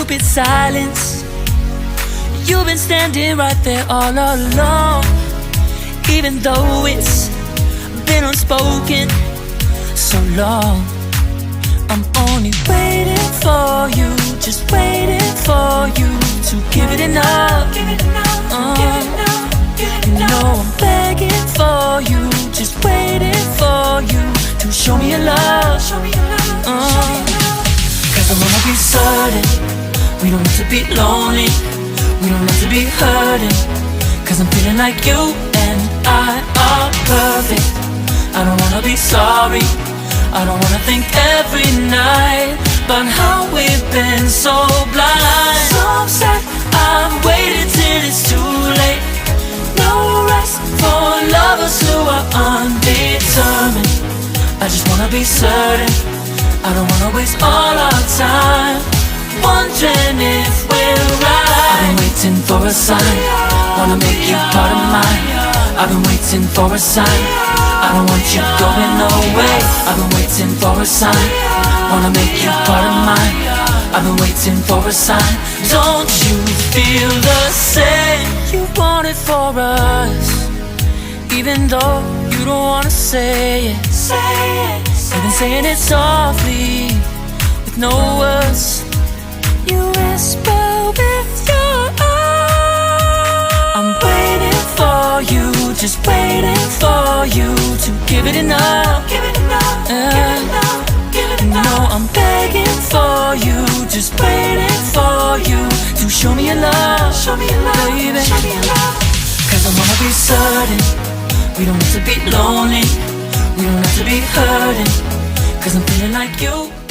stupid silence. You've been standing right there all along, even though it's been unspoken so long. I'm only waiting for you, just waiting for you to give it enough. You know I'm begging for you, just waiting for you to show me your love. Cause I wanna be certain we don't have to be lonely, we don't have to be hurting. Cause I'm feeling like you and I are perfect. I don't wanna be sorry, I don't wanna think every night about how we've been so blind. So upset, I've waited till it's too late. No rest for lovers who are undetermined. I just wanna be certain, I don't wanna waste all our time wondering if we're right. I've been waiting for a sign, wanna make you part of mine. I've been waiting for a sign, I don't want you going away. I've been waiting for a sign, wanna make you part of mine. I've been waiting for a sign. Don't you feel the same? You want it for us, even though you don't wanna say it. You've been saying it softly, with no words. You whisper with your eyes. I'm waiting for you, just waiting for you to give it enough. No, I'm begging for you, just waiting for you to show me your love, baby. Cause I wanna be certain we don't have to be lonely, we don't have to be hurting. Cause I'm feeling like you